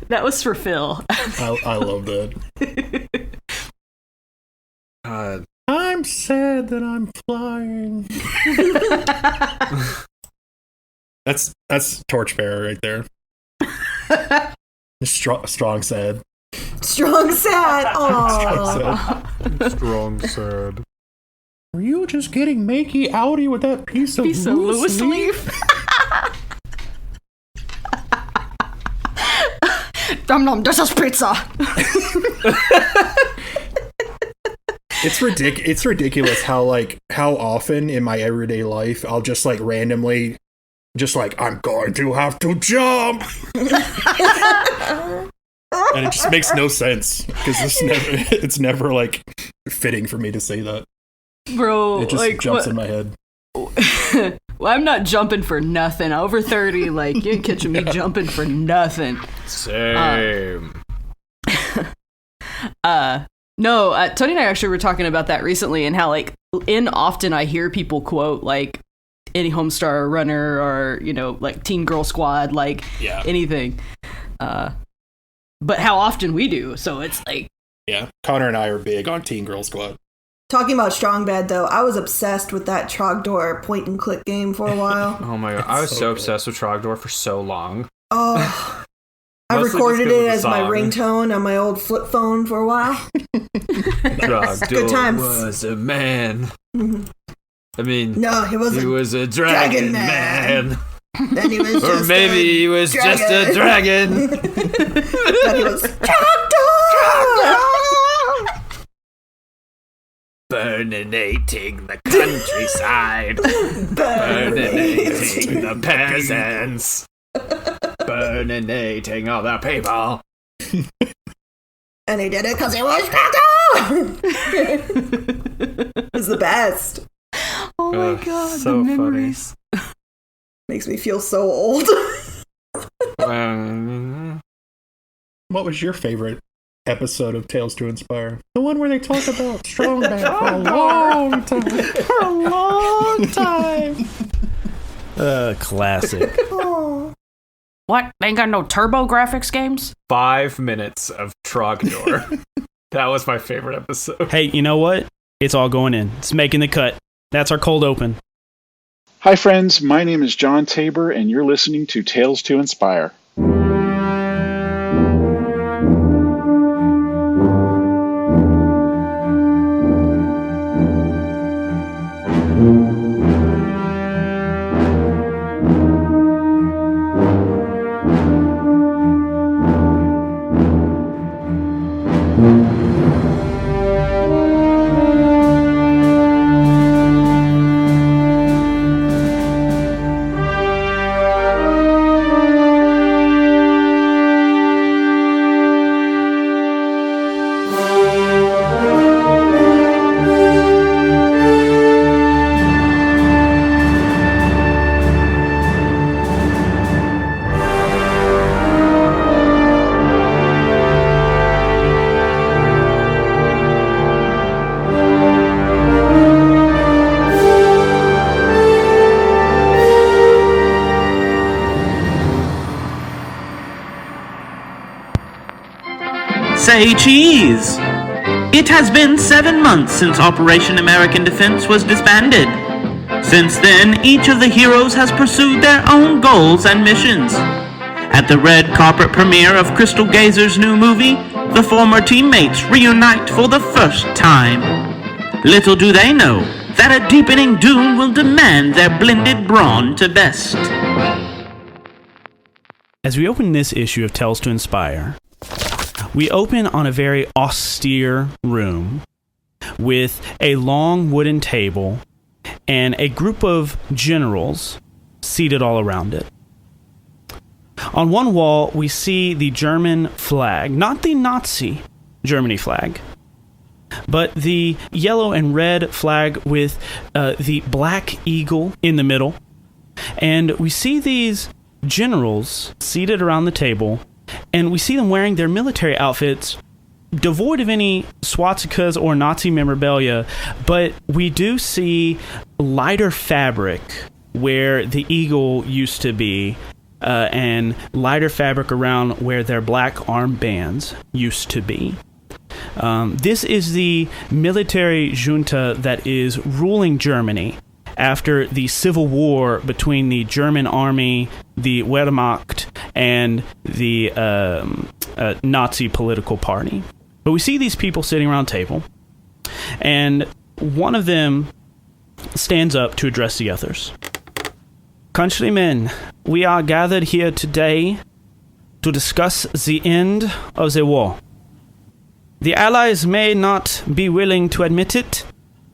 That was for Phil. I love that. I'm sad that I'm flying. That's Torchbearer right there. Strong sad. Strong sad. Aww. Strong sad. Were you just getting makey outy with that piece of loose leaf? Dum dum, this is pizza. It's ridiculous how often in my everyday life I'll just randomly I'm going to have to jump. And it just makes no sense because it's never fitting for me to say that. Bro, it just jumps in my head. Well, I'm not jumping for nothing. Over 30, you ain't catching me jumping for nothing. Same. No, Tony and I actually were talking about that recently, and how often I hear people quote any Homestar Runner or Teen Girl Squad, anything. But how often we do, so it's yeah. Connor and I are big on Teen Girl Squad. Talking about Strong Bad, though, I was obsessed with that Trogdor point-and-click game for a while. Oh my god, I was so obsessed with Trogdor for so long. Oh, I recorded it as my ringtone on my old flip phone for a while. Trogdor good times. Was a man. I mean, no, he was a dragon man. Then he was or maybe he was just a dragon. Then he was Trogdor! Burninating the countryside. Burninating the peasants. Burninating all the people. And he did it because he was Trogdor! It was the best. Oh my god, so the memories. Funny. Makes me feel so old. What was your favorite episode of Tales to Inspire? The one where they talk about Strong Bad for a long time. For a long time. Classic. Oh. What? They ain't got no TurboGrafx games? 5 minutes of Trogdor. That was my favorite episode. Hey, you know what? It's all going in. It's making the cut. That's our cold open. Hi, friends. My name is John Tabor, and you're listening to Tales to Inspire. Say cheese! It has been 7 months since Operation American Defense was disbanded. Since then, each of the heroes has pursued their own goals and missions. At the red carpet premiere of Crystal Gazer's new movie, the former teammates reunite for the first time. Little do they know that a deepening doom will demand their blended brawn to best. As we open this issue of Tales to Inspire, we open on a very austere room with a long wooden table and a group of generals seated all around it. On one wall, we see the German flag, not the Nazi Germany flag, but the yellow and red flag with the black eagle in the middle. And we see these generals seated around the table, and we see them wearing their military outfits devoid of any swastikas or Nazi memorabilia, but we do see lighter fabric where the eagle used to be, and lighter fabric around where their black armbands used to be. This is the military junta that is ruling Germany after the civil war between the German army, the Wehrmacht, and the Nazi political party. But we see these people sitting around a table, and one of them stands up to address the others. Countrymen, we are gathered here today to discuss the end of the war. The Allies may not be willing to admit it,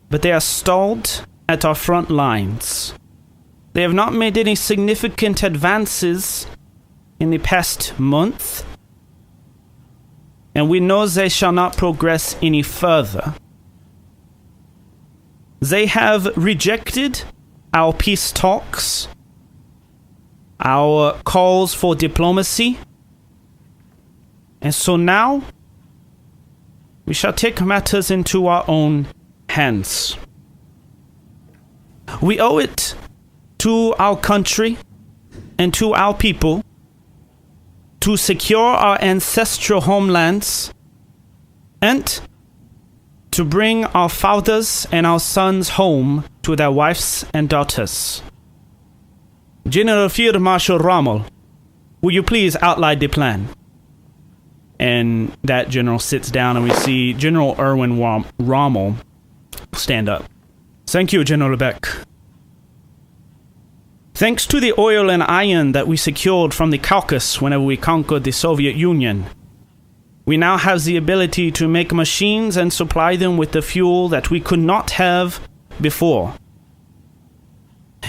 but they are stalled at our front lines. They have not made any significant advances in the past month, and we know they shall not progress any further. They have rejected our peace talks, our calls for diplomacy, and so now we shall take matters into our own hands. We owe it to our country and to our people to secure our ancestral homelands and to bring our fathers and our sons home to their wives and daughters. General Field Marshal Rommel, will you please outline the plan? And that general sits down, and we see General Erwin Rommel stand up. Thank you, General Beck. Thanks to the oil and iron that we secured from the Caucasus whenever we conquered the Soviet Union, we now have the ability to make machines and supply them with the fuel that we could not have before.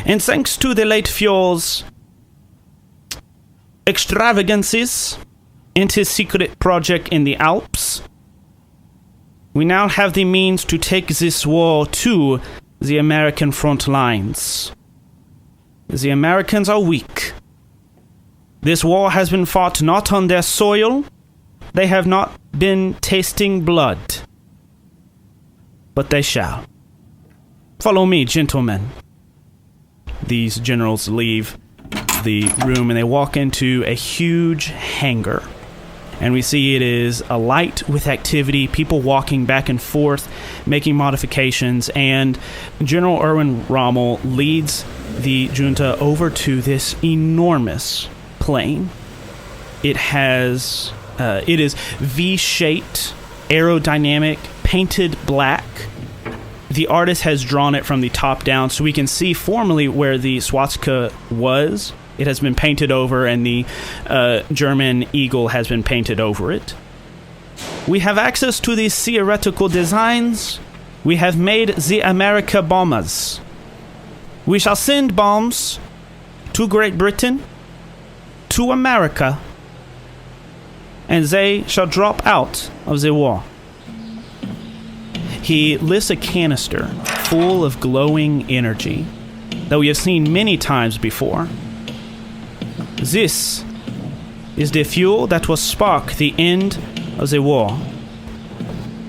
And thanks to the late Fuhrer's extravagances and his secret project in the Alps, we now have the means to take this war to the American front lines. The Americans are weak. This war has been fought not on their soil. They have not been tasting blood. But they shall. Follow me, gentlemen. These generals leave the room and they walk into a huge hangar. And we see it is alight with activity, people walking back and forth, making modifications, and General Erwin Rommel leads the junta over to this enormous plane. It is V-shaped, aerodynamic, painted black. The artist has drawn it from the top down, so we can see formally where the swastika was. It has been painted over, and the German eagle has been painted over it. We have access to these theoretical designs. We have made the America bombers. We shall send bombs to Great Britain, to America, and they shall drop out of the war. He lifts a canister full of glowing energy that we have seen many times before. This is the fuel that will spark the end of the war.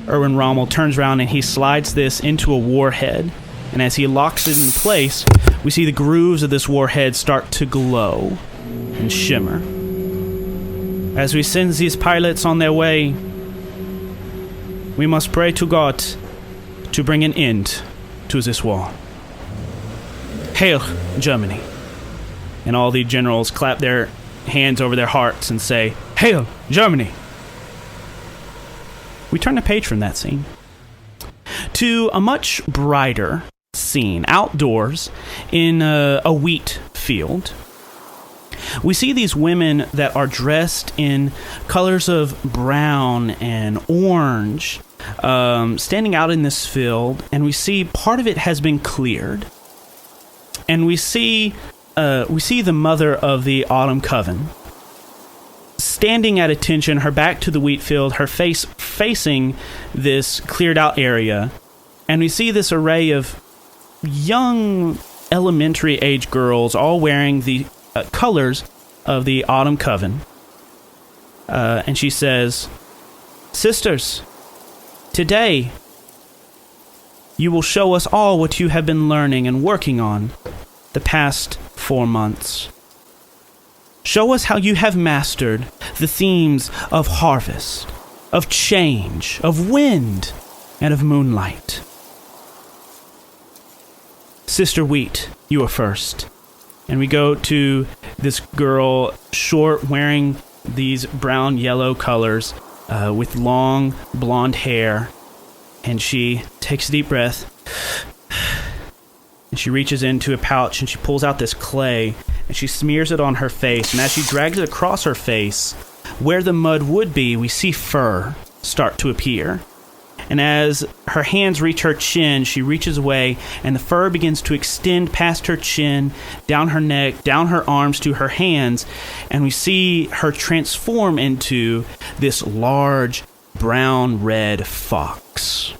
Erwin Rommel turns around and he slides this into a warhead. And as he locks it in place, we see the grooves of this warhead start to glow and shimmer. As we send these pilots on their way, we must pray to God to bring an end to this war. Hail, Germany. And all the generals clap their hands over their hearts and say, Hail, Germany! We turn the page from that scene to a much brighter scene outdoors in a wheat field. We see these women that are dressed in colors of brown and orange standing out in this field, and we see part of it has been cleared. And we see the mother of the Autumn Coven standing at attention, her back to the wheat field, her face facing this cleared out area. And we see this array of young elementary age girls all wearing the colors of the Autumn Coven. And she says, Sisters, today you will show us all what you have been learning and working on the past 4 months. show us how you have mastered the themes of harvest, of change, of wind, and of moonlight. Sister Wheat, you are first. And we go to this girl, short, wearing these brown-yellow colors, with long blonde hair. And she takes a deep breath. And she reaches into a pouch and she pulls out this clay and she smears it on her face. And as she drags it across her face, where the mud would be, we see fur start to appear. And as her hands reach her chin, she reaches away, and the fur begins to extend past her chin, down her neck, down her arms to her hands, and we see her transform into this large, brown-red fox.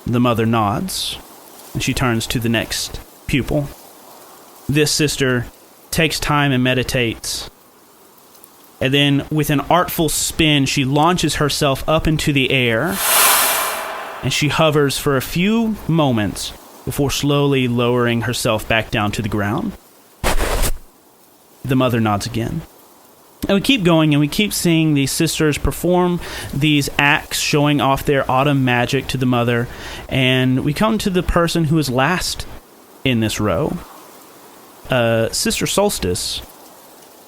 The mother nods, and she turns to the next pupil. This sister takes time and meditates. And then, with an artful spin, she launches herself up into the air, and she hovers for a few moments before slowly lowering herself back down to the ground. The mother nods again. And we keep going, and we keep seeing these sisters perform these acts showing off their autumn magic to the mother, and we come to the person who is last in this row. Sister Solstice,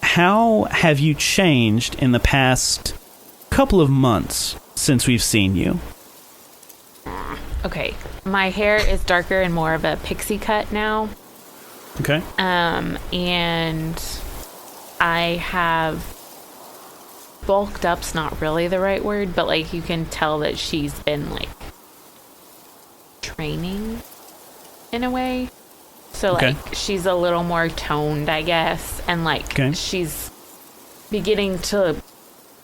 how have you changed in the past couple of months since we've seen you? Okay, my hair is darker and more of a pixie cut now. Okay. And I have bulked up's not really the right word, but like you can tell that she's been like training in a way. So, like, she's a little more toned, I guess. And, like, she's beginning to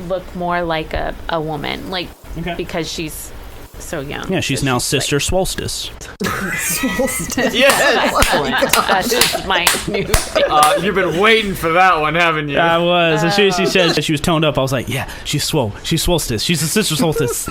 look more like a woman. Like, because she's so young. Yeah, she's now Sister Solstice. Solstice. Yes! Excellent. That is my new thing. You've been waiting for that one, haven't you? I was. As soon as she said that she was toned up, I was like, yeah, she's swole. She's Solstice. She's the Sister Solstice.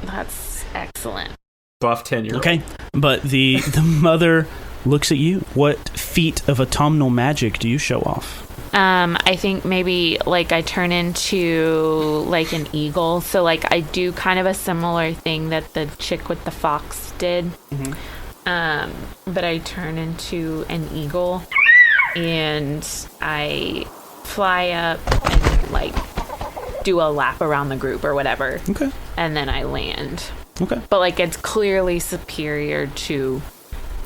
That's excellent. Buff 10-year-old. Okay, but the mother looks at you. What feat of autumnal magic do you show off? I think maybe like I turn into like an eagle. So like I do kind of a similar thing that the chick with the fox did. Mm-hmm. But I turn into an eagle and I fly up and like do a lap around the group or whatever. Okay. And then I land. Okay. But like it's clearly superior to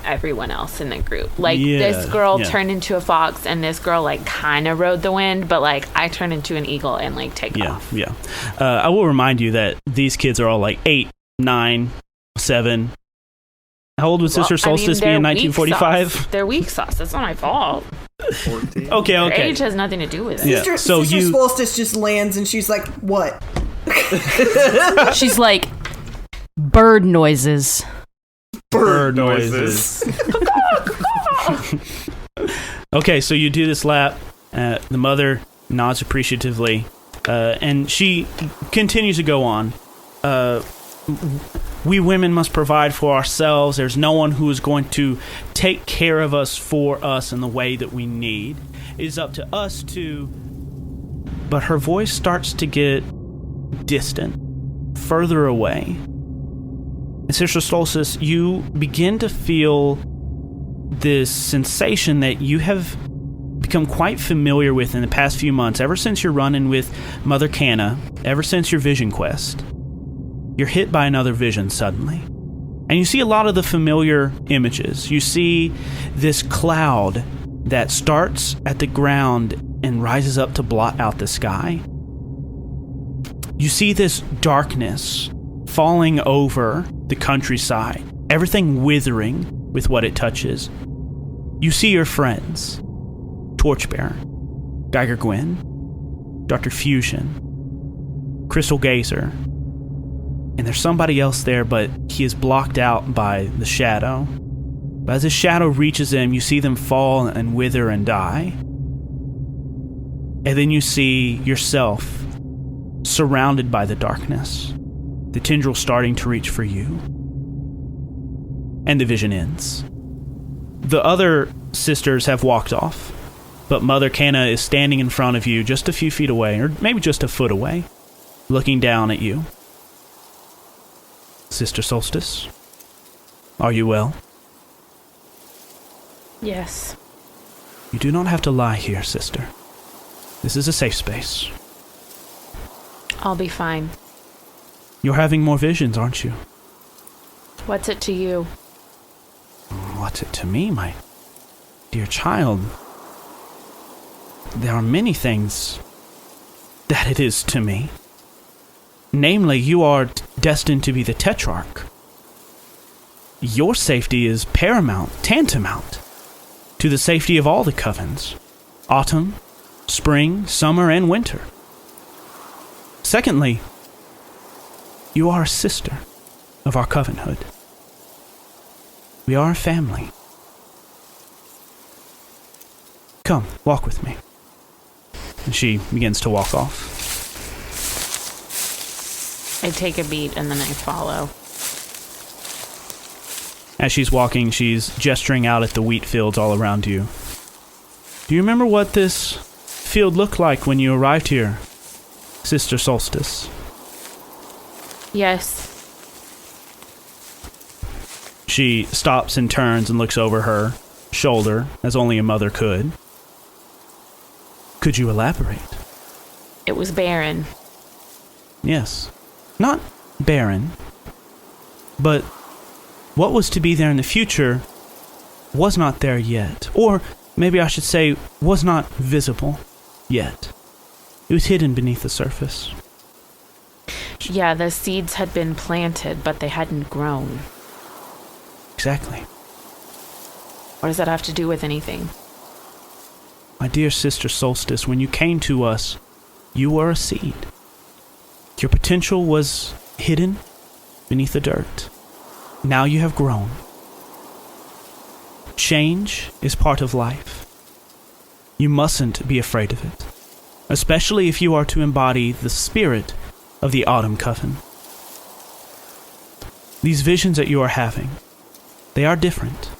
everyone else in the group. Like this girl turned into a fox and this girl like kind of rode the wind, but like I turned into an eagle and like take off. Yeah. I will remind you that these kids are all like 8, 9, 7. How old would Sister Solstice be in 1945? They're weak sauce. That's not my fault. 14. Okay. Their age has nothing to do with it. Yeah. Sister Solstice just lands and she's like, what? She's like, bird noises. Bird noises. Okay, so you do this lap. The mother nods appreciatively, and she continues to go on. We women must provide for ourselves. There's no one who is going to take care of us for us in the way that we need. It is up to us to... But her voice starts to get distant, further away. And Sister Solstice, you begin to feel this sensation that you have become quite familiar with in the past few months, ever since you're running with Mother Canna, ever since your vision quest. You're hit by another vision suddenly. And you see a lot of the familiar images. You see this cloud that starts at the ground and rises up to blot out the sky. You see this darkness falling over the countryside, everything withering with what it touches. You see your friends, Torchbearer, Geiger Gwen, Dr. Fusion, Crystal Geyser, and there's somebody else there, but he is blocked out by the shadow. But as the shadow reaches them, you see them fall and wither and die. And then you see yourself surrounded by the darkness, the tendril starting to reach for you. And the vision ends. The other sisters have walked off, but Mother Canna is standing in front of you just a few feet away, or maybe just a foot away, looking down at you. Sister Solstice, are you well? Yes. You do not have to lie here, sister. This is a safe space. I'll be fine. You're having more visions, aren't you? What's it to you? What's it to me, my dear child? There are many things that it is to me. Namely, you are destined to be the Tetrarch. Your safety is paramount, tantamount to the safety of all the covens. Autumn, spring, summer, and winter. Secondly, you are a sister of our covenhood. We are a family. Come, walk with me. And she begins to walk off. I take a beat and then I follow. As she's walking, she's gesturing out at the wheat fields all around you. Do you remember what this field looked like when you arrived here, Sister Solstice? Yes. She stops and turns and looks over her shoulder, as only a mother could. Could you elaborate? It was barren. Yes. Not barren, but what was to be there in the future was not there yet. Or maybe I should say, was not visible yet. It was hidden beneath the surface. Yeah, the seeds had been planted, but they hadn't grown. Exactly. What does that have to do with anything? My dear Sister Solstice, when you came to us, you were a seed. Your potential was hidden beneath the dirt. Now you have grown. Change is part of life. You mustn't be afraid of it, especially if you are to embody the spirit of the Autumn Coven. These visions that you are having, they are different.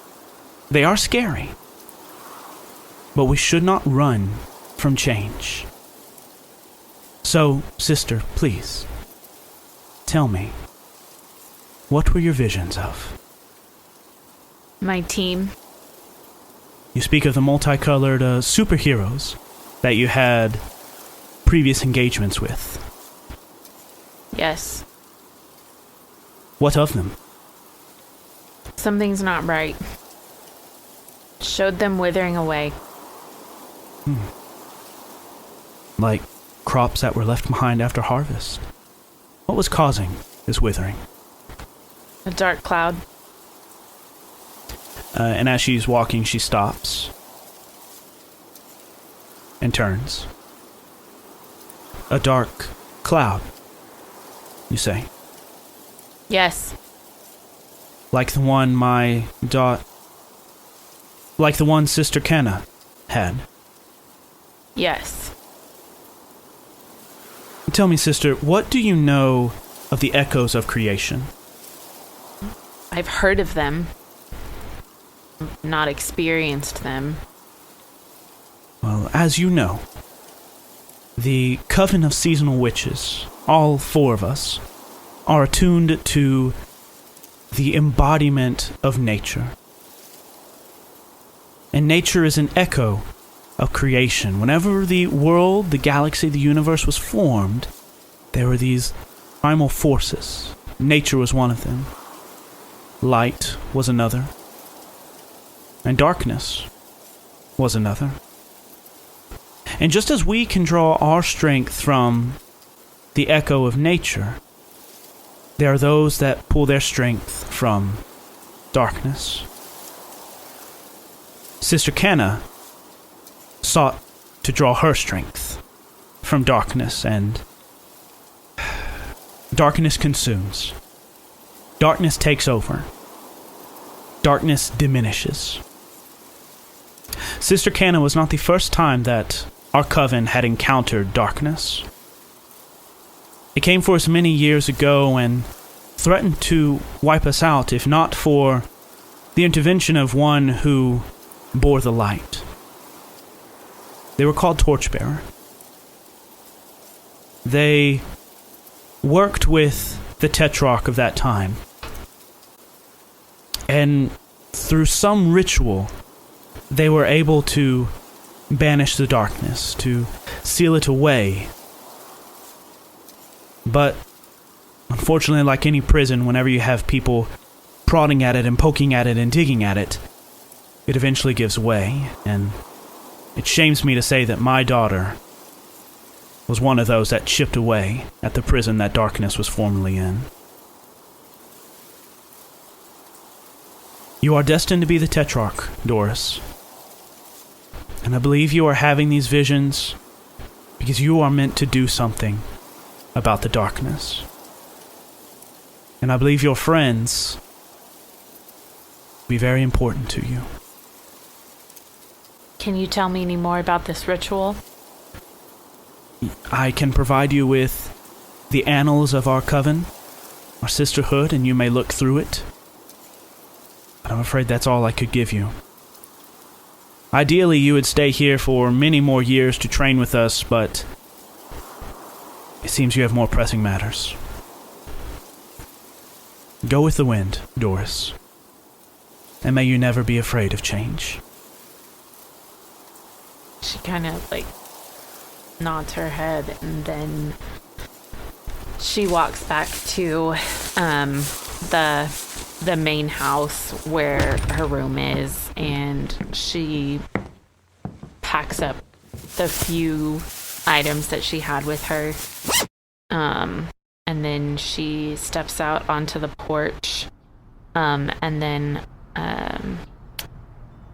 They are scary. But we should not run from change. So, sister, please, tell me, what were your visions of? My team. You speak of the multicolored superheroes that you had previous engagements with. Yes. What of them? Something's not right. Showed them withering away. Like crops that were left behind after harvest. What was causing this withering? A dark cloud. And as she's walking, she stops and turns. A dark cloud, you say? Yes. Like the one like the one Sister Canna had? Yes. Tell me, sister, what do you know of the echoes of creation? I've heard of them. Not experienced them. Well, as you know, the Coven of Seasonal Witches, all four of us, are attuned to the embodiment of nature. And nature is an echo of creation. Whenever the world, the galaxy, the universe was formed, there were these primal forces. Nature was one of them. Light was another. And darkness was another. And just as we can draw our strength from the echo of nature, there are those that pull their strength from darkness. Sister Canna sought to draw her strength from darkness, and darkness consumes. Darkness takes over. Darkness diminishes. Sister Canna was not the first time that our coven had encountered darkness. It came for us many years ago and threatened to wipe us out if not for the intervention of one who bore the light. They were called Torchbearer. They worked with the Tetrarch of that time. And through some ritual, they were able to banish the darkness, to seal it away. But unfortunately, like any prison, whenever you have people prodding at it and poking at it and digging at it, it eventually gives way. And it shames me to say that my daughter was one of those that chipped away at the prison that darkness was formerly in. You are destined to be the Tetrarch, Doris. And I believe you are having these visions because you are meant to do something about the darkness. And I believe your friends will be very important to you. Can you tell me any more about this ritual? I can provide you with the annals of our coven, our sisterhood, and you may look through it. But I'm afraid that's all I could give you. Ideally, you would stay here for many more years to train with us, but it seems you have more pressing matters. Go with the wind, Doris, and may you never be afraid of change. She kind of, nods her head, and then she walks back to the main house where her room is, and she packs up the few items that she had with her, and then she steps out onto the porch, and then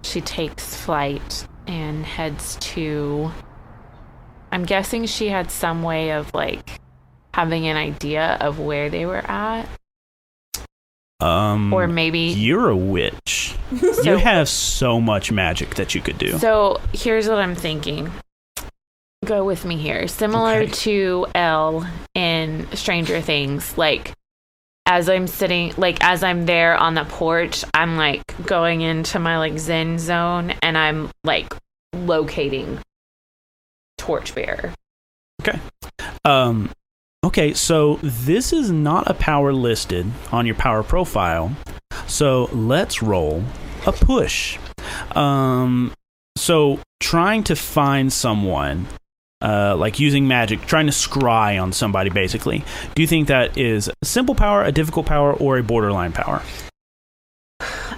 she takes flight and heads to, I'm guessing she had some way of having an idea of where they were at. Or maybe you're a witch. You have so much magic that you could do. So here's what I'm thinking. Go with me here. Similar to Elle in Stranger Things, as I'm sitting, as I'm there on the porch, I'm going into my Zen zone, and I'm locating Torchbearer. Okay. Okay, so this is not a power listed on your power profile, so let's roll a push. So trying to find someone, using magic, trying to scry on somebody, basically. Do you think that is a simple power, a difficult power, or a borderline power?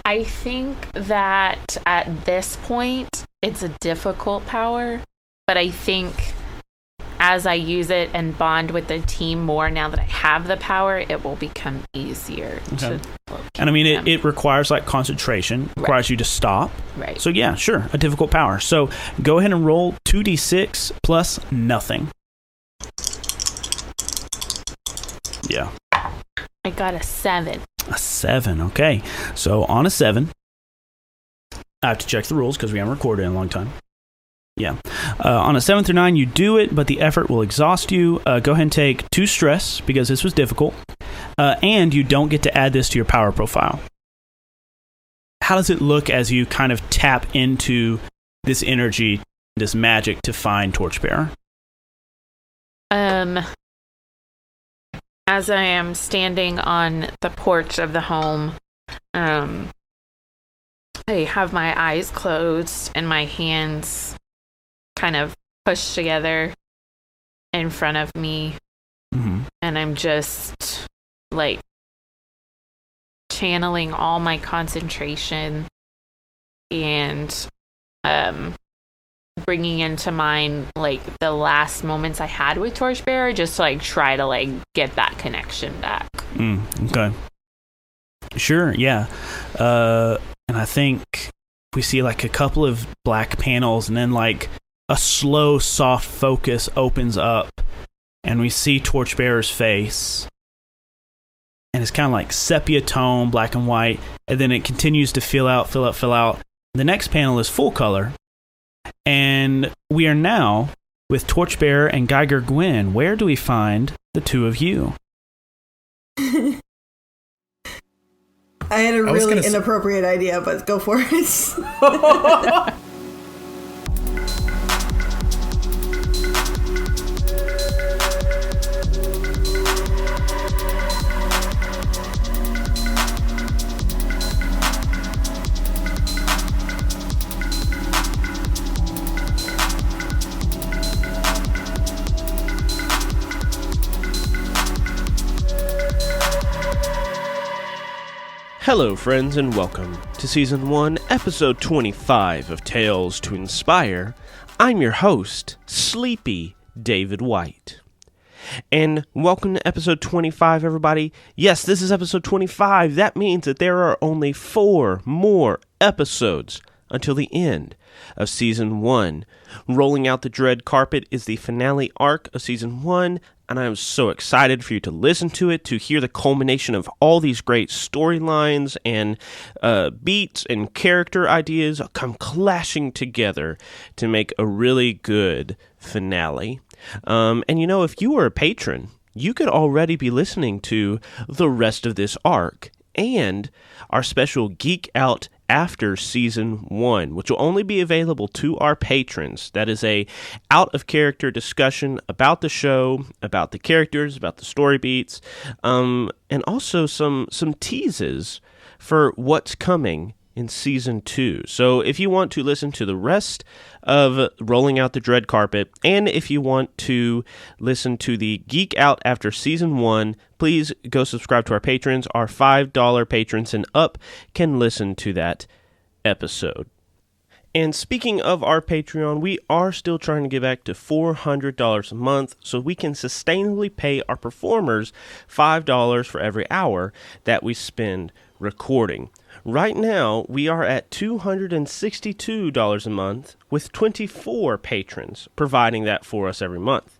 I think that at this point, it's a difficult power, but I think as I use it and bond with the team more now that I have the power, it will become easier to locate. And I mean, it requires concentration, requires you to stop. Right. So yeah, sure, a difficult power. So go ahead and roll 2d6 plus nothing. Yeah. I got a 7. A 7, okay. So on a 7, I have to check the rules because we haven't recorded in a long time. Yeah. On a 7 through 9, you do it, but the effort will exhaust you. Go ahead and take 2 stress because this was difficult. And you don't get to add this to your power profile. How does it look as you kind of tap into this energy, this magic to find Torchbearer? As I am standing on the porch of the home, I have my eyes closed and my hands kind of pushed together in front of me, and I'm just channeling all my concentration and bringing into mind the last moments I had with Torchbearer, just to try to get that connection back. Okay, sure, yeah. And I think we see a couple of black panels, and then a slow, soft focus opens up, and we see Torchbearer's face. And it's kind of sepia tone, black and white, and then it continues to fill out. The next panel is full color, and we are now with Torchbearer and Geiger Gwen. Where do we find the two of you? I had a really inappropriate idea, but go for it. Hello, friends, and welcome to Season 1, Episode 25 of Tales to Inspire. I'm your host, Sleepy David White. And welcome to Episode 25, everybody. Yes, this is Episode 25. That means that there are only 4 more episodes until the end of Season 1. Rolling Out the Dread Carpet is the finale arc of Season 1, and I am so excited for you to listen to it, to hear the culmination of all these great storylines and beats and character ideas come clashing together to make a really good finale. And you know, if you were a patron, you could already be listening to the rest of this arc and our special Geek Out after Season 1, which will only be available to our patrons. That is a out-of-character discussion about the show, about the characters, about the story beats, and also some teases for what's coming in Season 2. So if you want to listen to the rest of Rolling Out the Dread Carpet, and if you want to listen to the Geek Out after Season 1, please go subscribe to our patrons. Our $5 patrons and up can listen to that episode. And speaking of our Patreon, we are still trying to get back to $400 a month so we can sustainably pay our performers $5 for every hour that we spend recording. Right now, we are at $262 a month with 24 patrons providing that for us every month.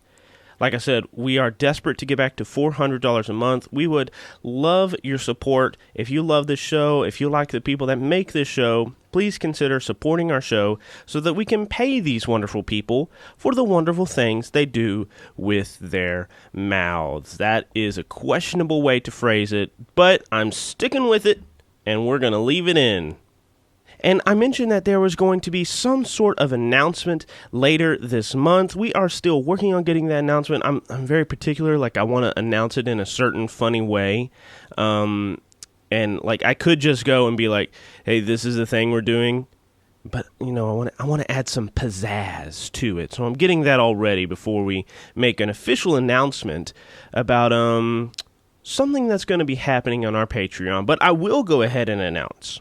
Like I said, we are desperate to get back to $400 a month. We would love your support. If you love this show, if you like the people that make this show, please consider supporting our show so that we can pay these wonderful people for the wonderful things they do with their mouths. That is a questionable way to phrase it, but I'm sticking with it, and we're going to leave it in. And I mentioned that there was going to be some sort of announcement later this month. We are still working on getting that announcement. I'm very particular. Like, I want to announce it in a certain funny way. And, like, I could just go and be like, hey, this is the thing we're doing. But, you know, I want to add some pizzazz to it. So I'm getting that all ready before we make an official announcement about something that's going to be happening on our Patreon. But I will go ahead and announce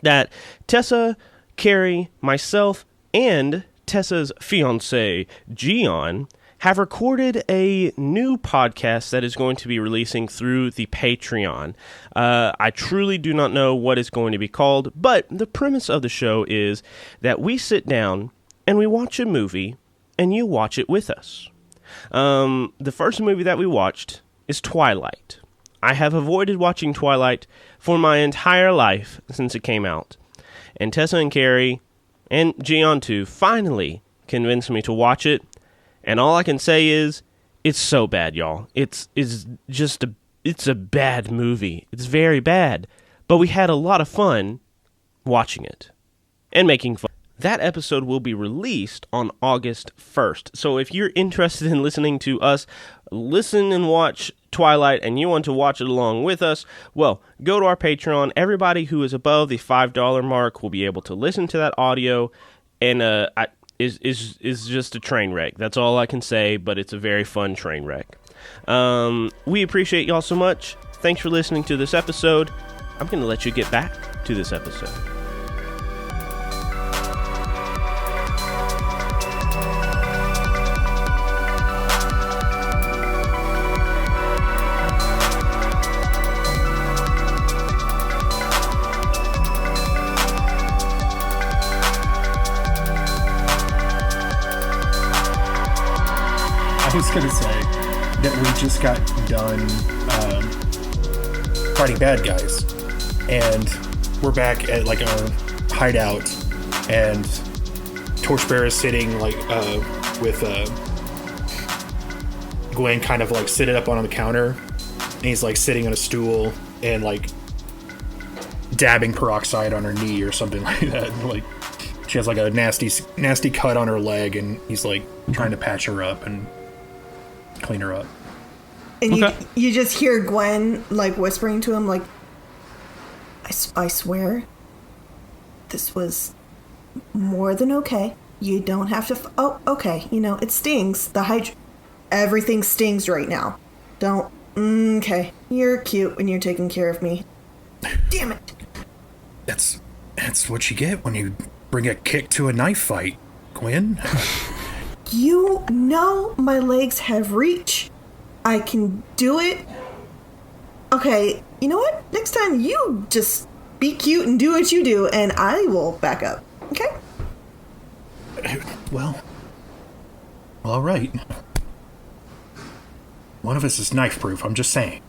that Tessa, Kari, myself, and Tessa's fiancé, Gian, have recorded a new podcast that is going to be releasing through the Patreon. I truly do not know what it's going to be called, but the premise of the show is that we sit down and we watch a movie, and you watch it with us. The first movie that we watched is Twilight. I have avoided watching Twilight for my entire life since it came out. And Tessa and Kari, and Gian too, finally convinced me to watch it. And all I can say is, it's so bad, y'all. It's a bad movie. It's very bad. But we had a lot of fun watching it and making fun. That episode will be released on August 1st. So if you're interested in listening to us listen and watch Twilight and you want to watch it along with us, well, go to our Patreon. Everybody who is above the $5 mark will be able to listen to that audio, and is just a train wreck. That's all I can say, but it's a very fun train wreck. We appreciate y'all so much. Thanks for listening to this episode. I'm going to let you get back to this episode. I was going to say that we just got done fighting bad guys, and we're back at like our hideout, and Torchbearer is sitting like with Gwen kind of like sitting up on the counter, and he's like sitting on a stool and like dabbing peroxide on her knee or something like that. Like she has like a nasty cut on her leg, and he's like trying to patch her up and clean her up. And you just hear Gwen like whispering to him, like, I swear, this was more than okay. You don't have to. Oh, okay. You know, it stings. Everything stings right now. Don't. Okay. You're cute when you're taking care of me. Damn it. That's what you get when you bring a kick to a knife fight, Gwen. You know my legs have reach. I can do it. Okay, you know what? Next time you just be cute and do what you do, and I will back up. Okay? Well, all right. One of us is knife-proof, I'm just saying.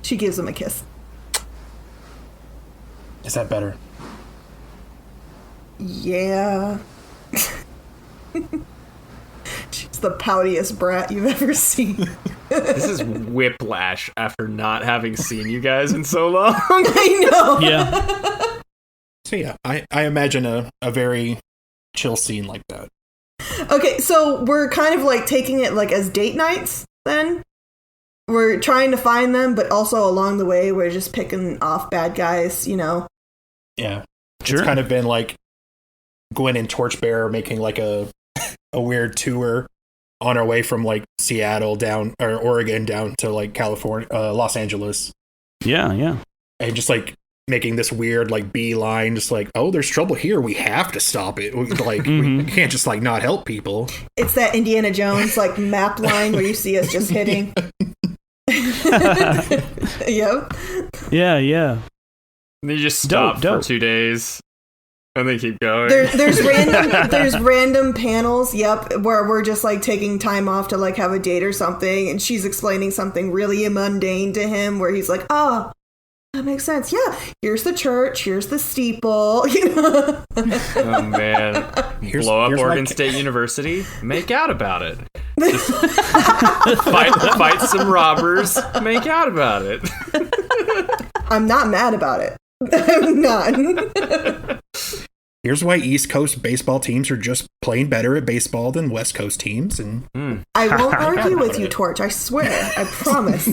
She gives him a kiss. Is that better? Yeah. She's the poutiest brat you've ever seen. This is whiplash after not having seen you guys in so long. I know. Yeah. So yeah, I imagine a very chill scene like that. Okay, so we're kind of like taking it like as date nights then? We're trying to find them, but also along the way we're just picking off bad guys, you know? Yeah. Sure. It's kind of been like Gwen and Torchbearer making like a weird tour on our way from like Seattle down or Oregon down to like California, Los Angeles. Yeah, yeah. And just like making this weird like beeline, just like, oh, there's trouble here. We have to stop it. Like we can't just like not help people. It's that Indiana Jones like map line where you see us just hitting. Yep. Yeah, yeah. And you just stop dope. for 2 days. And they keep going. There's random panels, yep, where we're just like taking time off to like have a date or something, and she's explaining something really mundane to him where he's like, oh, that makes sense. Yeah, here's the church, here's the steeple, you know. Oh man. Blow up Oregon State University, make out about it. Just fight some robbers, make out about it. I'm not mad about it. I'm not. Here's why East Coast baseball teams are just playing better at baseball than West Coast teams. And I won't argue with you, Torch. I swear. I promise.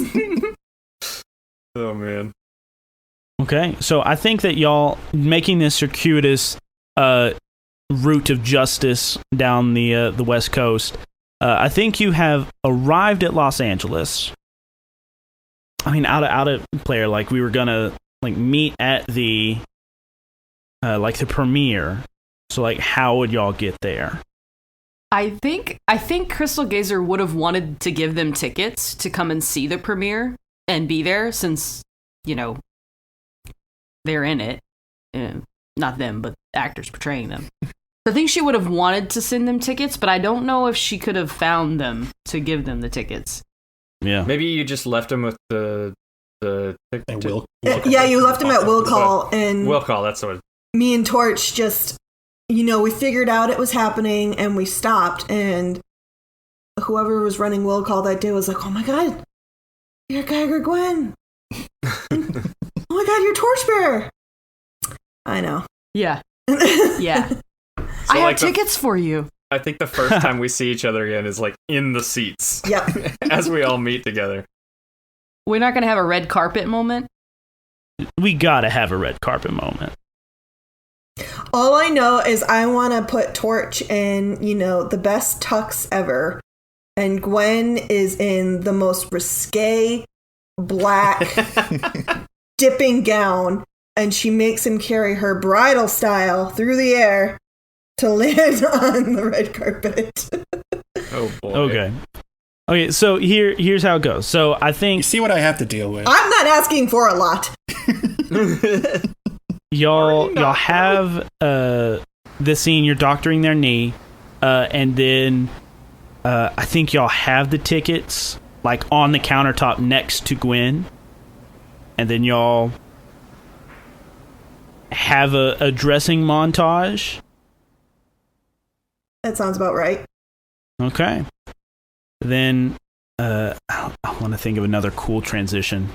Oh, man. Okay, so I think that y'all making this circuitous route of justice down the West Coast, I think you have arrived at Los Angeles. I mean, out of player, like we were gonna like meet at the like the premiere. So like, how would y'all get there? I think Crystal Gazer would have wanted to give them tickets to come and see the premiere and be there, since, you know, they're in it. Not them, but actors portraying them. I think she would have wanted to send them tickets, but I don't know if she could have found them to give them the tickets. Yeah. Maybe you just left them with the will yeah, you left him at will call, and will call. That's what. Me and Torch just, you know, we figured out it was happening, and we stopped, and whoever was running will call that day was like, "Oh my god, you're Geiger Gwen! Oh my god, you're Torchbearer!" I know. Yeah. Yeah. So I like have tickets for you. I think the first time we see each other again is like in the seats. Yep. As we all meet together. We're not going to have a red carpet moment? We gotta have a red carpet moment. All I know is I want to put Torch in, you know, the best tux ever. And Gwen is in the most risque, black, dipping gown. And she makes him carry her bridal style through the air to land on the red carpet. Oh, boy. Okay, so here's how it goes. So I think... You see what I have to deal with. I'm not asking for a lot. Y'all have the scene, you're doctoring their knee, and then I think y'all have the tickets like on the countertop next to Gwen, and then y'all have a dressing montage. That sounds about right. Okay. Then I want to think of another cool transition.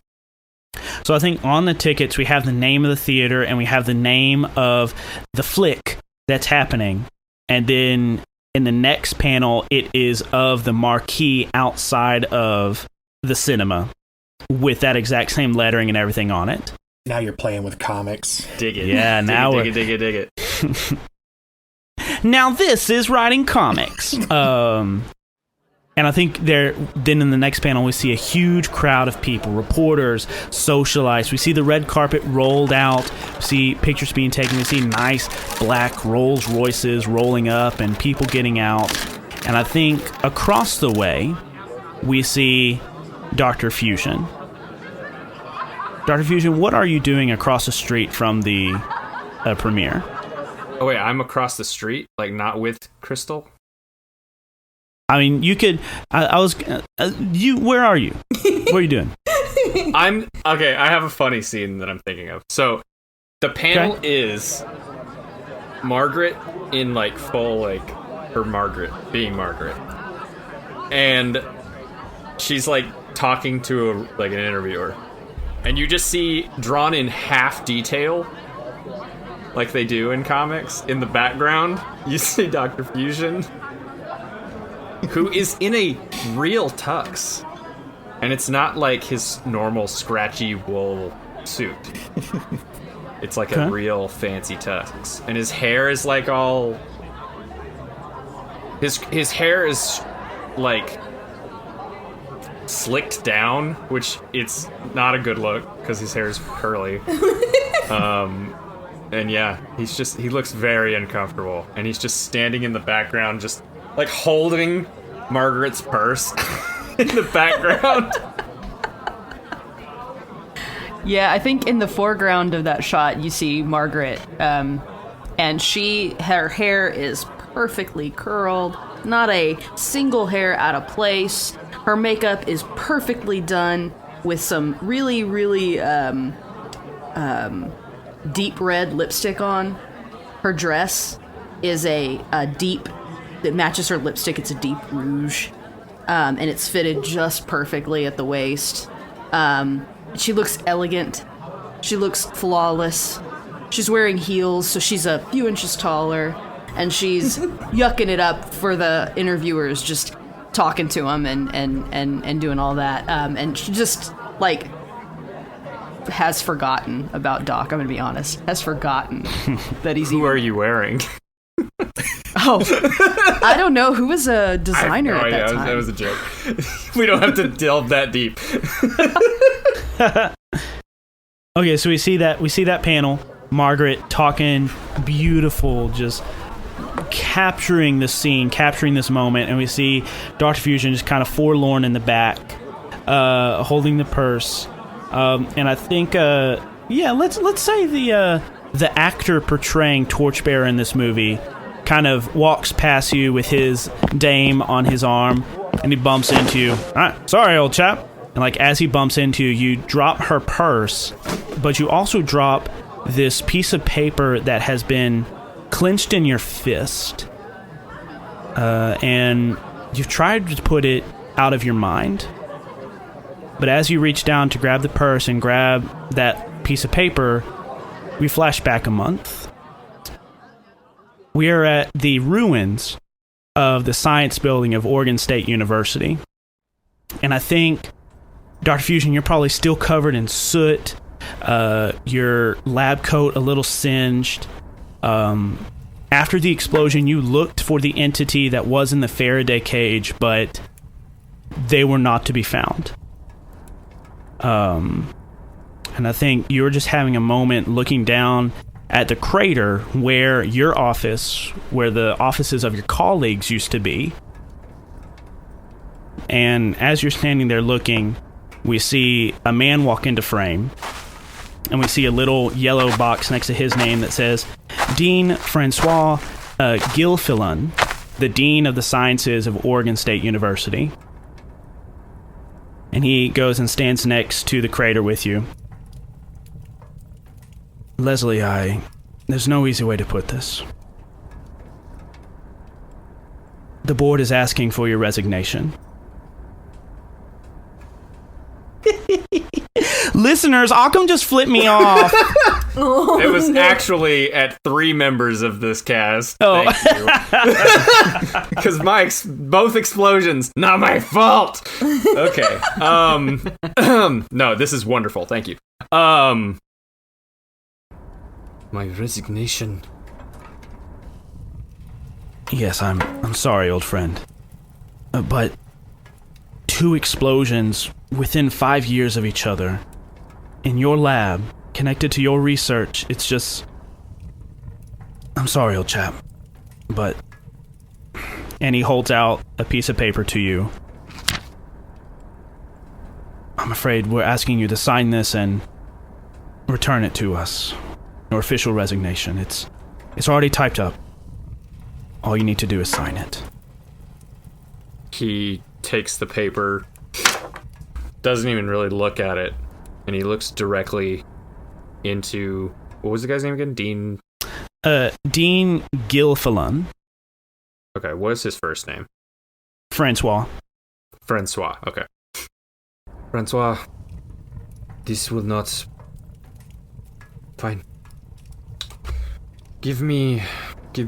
So I think on the tickets we have the name of the theater and we have the name of the flick that's happening. And then in the next panel, it is of the marquee outside of the cinema with that exact same lettering and everything on it. Now you're playing with comics. Dig it. Yeah, now dig it. Now this is writing comics. And I think then in the next panel, we see a huge crowd of people, reporters, socialites. We see the red carpet rolled out. We see pictures being taken. We see nice black Rolls Royces rolling up and people getting out. And I think across the way, we see Dr. Fusion. Dr. Fusion, what are you doing across the street from the premiere? Oh, wait, I'm across the street? Like, not with Crystal? I mean, you could. I was. Where are you? What are you doing? Okay. I have a funny scene that I'm thinking of. So, the panel is Margaret in like full like her Margaret being Margaret, and she's like talking to an interviewer, and you just see drawn in half detail, like they do in comics. In the background, you see Dr. Fusion, who is in a real tux. And it's not like his normal scratchy wool suit. It's like a real fancy tux. And his hair is like all... His hair is like slicked down, which it's not a good look because his hair is curly. And yeah, he looks very uncomfortable. And he's just standing in the background, just like holding Margaret's purse in the background. Yeah, I think in the foreground of that shot you see Margaret, and her hair is perfectly curled, not a single hair out of place. Her makeup is perfectly done with some really, really deep red lipstick on. Her dress is a deep... It matches her lipstick. It's a deep rouge, and it's fitted just perfectly at the waist. She looks elegant. She looks flawless. She's wearing heels, so she's a few inches taller, and she's yucking it up for the interviewers, just talking to them and doing all that. And she just like has forgotten about Doc. I'm gonna be honest. Has forgotten that he's. Who are you wearing? Oh, I don't know. Who was a designer at that time? That was a joke. We don't have to delve that deep. Okay, so we see that panel. Margaret talking, beautiful, just capturing the scene, capturing this moment, and we see Dr. Fusion just kind of forlorn in the back, holding the purse. And I think, let's say the actor portraying Torchbearer in this movie kind of walks past you with his dame on his arm, and he bumps into you. All right, sorry, old chap. And like as he bumps into you, you drop her purse, but you also drop this piece of paper that has been clenched in your fist. And you've tried to put it out of your mind. But as you reach down to grab the purse and grab that piece of paper, we flash back a month. We are at the ruins of the science building of Oregon State University. And I think, Dr. Fusion, you're probably still covered in soot, your lab coat a little singed. After the explosion, you looked for the entity that was in the Faraday cage, but they were not to be found. And I think you were just having a moment looking down at the crater where your office, where the offices of your colleagues used to be. And as you're standing there looking, we see a man walk into frame, and we see a little yellow box next to his name that says Dean Francois Gilfillan, the Dean of the Sciences of Oregon State University. And he goes and stands next to the crater with you. Leslie, there's no easy way to put this. The board is asking for your resignation. listeners, Occam just flipped me off. It was actually at 3 members of this cast. Oh. Thank you. Because both explosions, not my fault. Okay. No, this is wonderful. Thank you. My resignation. Yes, I'm sorry, old friend. But 2 explosions within 5 years of each other in your lab, connected to your research, it's just... I'm sorry, old chap, but... And he holds out a piece of paper to you. I'm afraid we're asking you to sign this and return it to us. Your official resignation. It's already typed up. All you need to do is sign it. He takes the paper, doesn't even really look at it, and he looks directly into... What was the guy's name again? Dean Gilfillan. Okay, what is his first name? Francois. Okay. Francois, this will not... Fine. Give me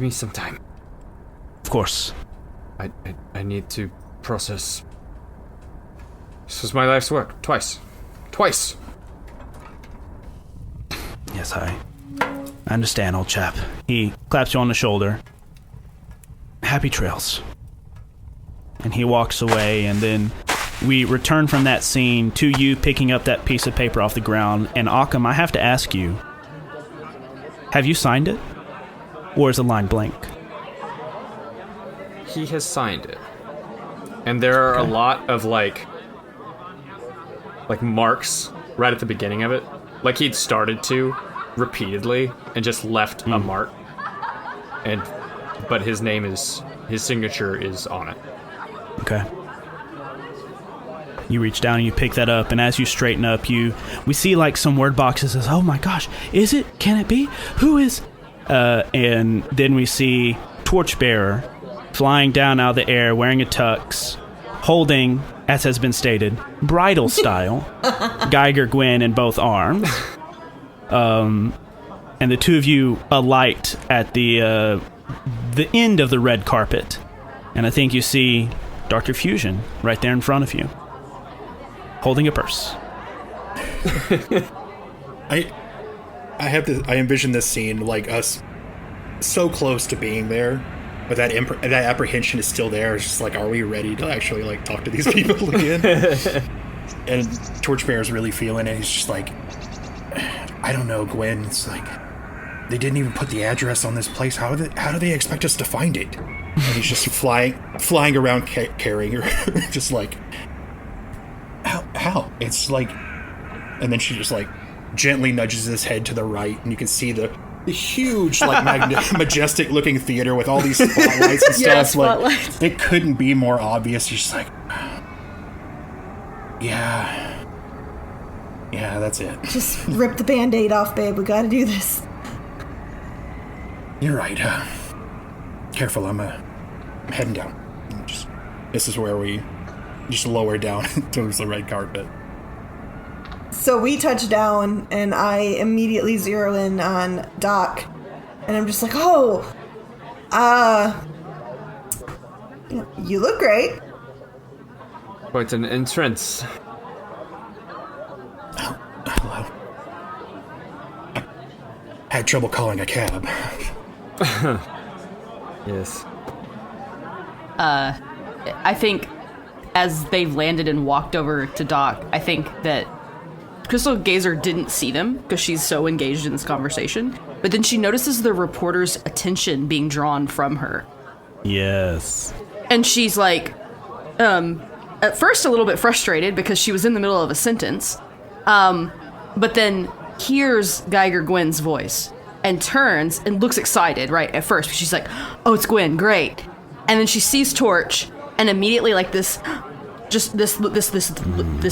some time. Of course. I need to process. This was my life's work. Twice. Yes, I understand, old chap. He claps you on the shoulder. Happy trails. And he walks away, and then we return from that scene to you picking up that piece of paper off the ground. And Occam, I have to ask you, have you signed it? Or is the line blank? He has signed it. And there are a lot of like marks right at the beginning of it. Like he'd started to repeatedly and just left a mark. But his signature is on it. Okay. You reach down and you pick that up, and as you straighten up, we see like some word boxes that says, "Oh my gosh, is it? Can it be? Who is?" And then we see Torchbearer flying down out of the air, wearing a tux, holding, as has been stated, bridal style, Geiger Gwen in both arms. And the two of you alight at the end of the red carpet, and I think you see Dr. Fusion right there in front of you, holding a purse. I envision this scene like us so close to being there, but that apprehension is still there. It's just like, are we ready to actually like talk to these people again? And Torchbearer's really feeling it. He's just like, I don't know, Gwen. It's like they didn't even put the address on this place. How do they expect us to find it? And he's just flying around carrying her, just like, how? It's like, and then she just like gently nudges his head to the right, and you can see the huge, like, majestic looking theater with all these spotlights and stuff. Yeah, spotlights. Like, it couldn't be more obvious. You're just like, yeah, that's it. Just rip the Band-Aid off, babe. We gotta do this. You're right. Careful, I'm heading down. This is where we just lower down towards the red carpet. So we touch down, and I immediately zero in on Doc, and I'm just like, you look great. Quite an entrance. Oh, hello. I had trouble calling a cab. Yes. I think as they've landed and walked over to Doc, I think that Crystal Gazer didn't see them because she's so engaged in this conversation. But then she notices the reporter's attention being drawn from her. Yes. And she's like, at first a little bit frustrated because she was in the middle of a sentence, but then hears Geiger Gwen's voice and turns and looks excited, right, at first. She's like, oh, it's Gwen, great. And then she sees Torch, and immediately like this